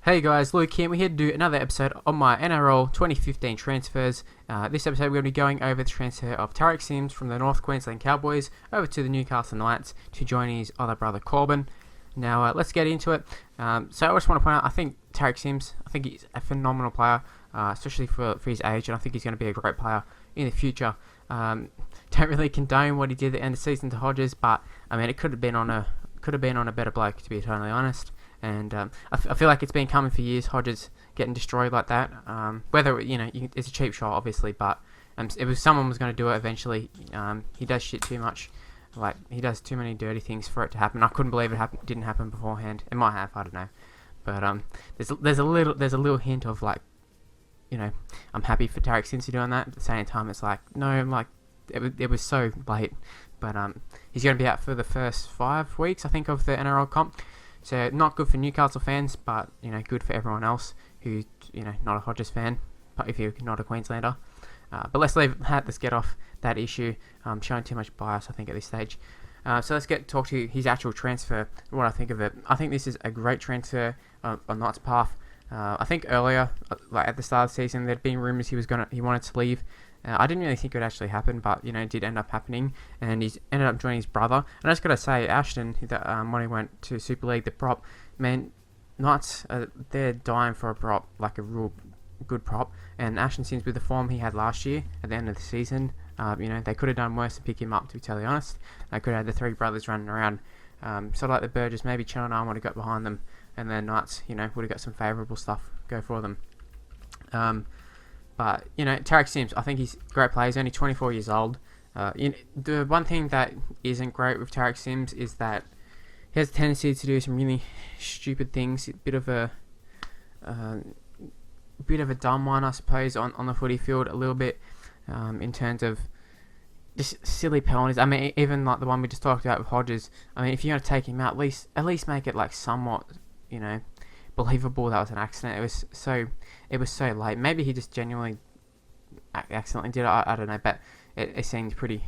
Hey guys, Luke here. We're here to do another episode on my NRL 2015 transfers. This episode we're going to be going over the transfer of Tariq Sims from the North Queensland Cowboys over to the Newcastle Knights to join his other brother Corbin. Now let's get into it. So I just want to point out, I think Tariq Sims, I think he's a phenomenal player, especially for his age, and I think he's going to be a great player in the future. Don't really condone what he did at the end of the season to Hodges, but I mean it could have been on a better bloke, to be totally honest. And I feel like it's been coming for years, Hodges getting destroyed like that. Whether, it's a cheap shot, obviously, but it was someone was going to do it eventually. He does shit too much. Like, he does too many dirty things for it to happen. I couldn't believe it didn't happen beforehand. It might have, I don't know. But there's a little hint of, like, I'm happy for Tariq Sims doing that. At the same time, it's like, no, like, it was so late. But he's going to be out for the first 5 weeks, I think, of the NRL comp. So not good for Newcastle fans, but good for everyone else who's not a Hodges fan, but if you're not a Queenslander. But let's get off that issue. I'm showing too much bias, I think, at this stage. So let's talk to his actual transfer. What I think of it. I think this is a great transfer on Knight's path. I think earlier, like at the start of the season, there'd been rumours he wanted to leave. I didn't really think it would actually happen, but it did end up happening, and he's ended up joining his brother. And I just gotta say, Ashton, when he went to Super League, the prop, man, Knights, they're dying for a prop, like a real good prop. And Ashton Sims, with the form he had last year at the end of the season, they could have done worse to pick him up, to be totally honest. They could have had the three brothers running around, sort of like the Burgess. Maybe Channel 9 would have got behind them, and then Knights, would have got some favourable stuff go for them. But, Tariq Sims, I think he's a great player. He's only 24 years old. The one thing that isn't great with Tariq Sims is that he has a tendency to do some really stupid things. A bit of a dumb one, I suppose, on the footy field, a little bit, in terms of just silly penalties. I mean, even like the one we just talked about with Hodges. I mean, if you're going to take him out, at least make it like somewhat, believable that was an accident. It was so late. Maybe he just genuinely accidentally did it. I don't know, but it seemed pretty.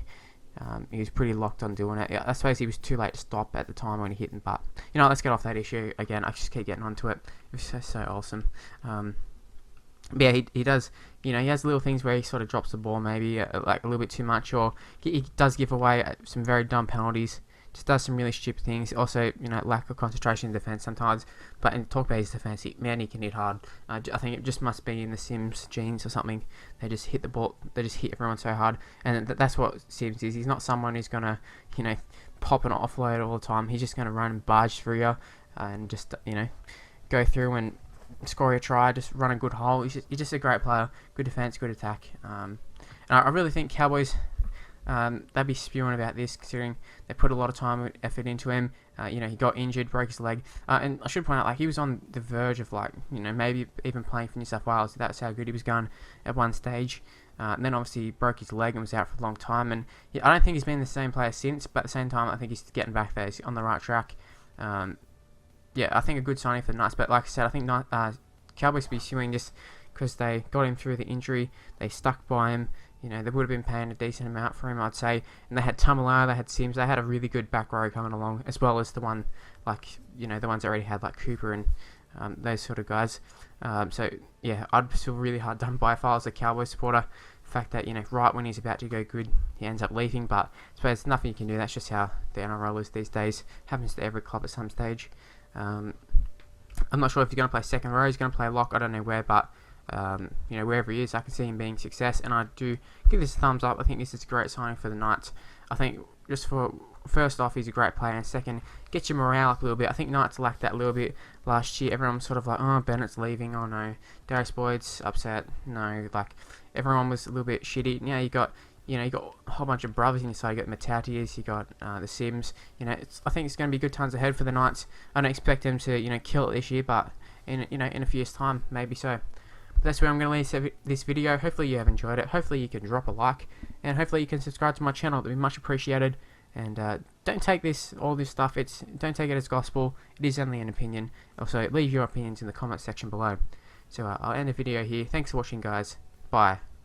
He was pretty locked on doing it. I suppose he was too late to stop at the time when he hit him. But let's get off that issue again. I just keep getting onto it. It was so awesome. But yeah, he does. He has little things where he sort of drops the ball, maybe like a little bit too much, or he does give away some very dumb penalties. Just does some really stupid things. Also, lack of concentration in defence sometimes. But in talk about his defence, he can hit hard. I think it just must be in the Sims genes or something. They just hit the ball. They just hit everyone so hard, and that's what Sims is. He's not someone who's gonna, pop an offload all the time. He's just gonna run and barge through you, and just go through and score a try. Just run a good hole. He's just a great player. Good defence, good attack. And I really think Cowboys. They'd be spewing about this, considering they put a lot of time and effort into him. He got injured, broke his leg, and I should point out, like, he was on the verge of, like, maybe even playing for New South Wales. That's how good he was going at one stage. And then obviously he broke his leg and was out for a long time. And I don't think he's been the same player since, but at the same time, I think he's getting back there. He's on the right track. I think a good signing for the Knights. But like I said, I think Cowboys will be suing just because they got him through the injury. They stuck by him. They would have been paying a decent amount for him, I'd say. And they had Tamalara, they had Sims, they had a really good back row coming along, as well as the one, like, the ones that already had, like Cooper and those sort of guys. So, yeah, I'd feel really hard done by if I was a Cowboys supporter. The fact that, right when he's about to go good, he ends up leaving. But I suppose there's nothing you can do. That's just how the NRL is these days. Happens to every club at some stage. I'm not sure if he's going to play second row, he's going to play lock, I don't know where, but wherever he is, I can see him being success, and I do give this a thumbs up. I think this is a great signing for the Knights. I think just for first off, he's a great player, and second, get your morale up a little bit. I think Knights lacked that a little bit last year. Everyone was sort of like, oh, Bennett's leaving, oh no, Darius Boyd's upset, no, like, everyone was a little bit shitty. You got a whole bunch of brothers in your side. You got Matatias, you got the Sims. I think it's going to be good times ahead for the Knights. I don't expect them to kill it this year, but in a few years' time, maybe so. That's where I'm going to leave this video. Hopefully you have enjoyed it. Hopefully you can drop a like, and hopefully you can subscribe to my channel. That would be much appreciated. And don't take all this stuff. Don't take it as gospel. It is only an opinion. Also, leave your opinions in the comment section below. So I'll end the video here. Thanks for watching, guys. Bye.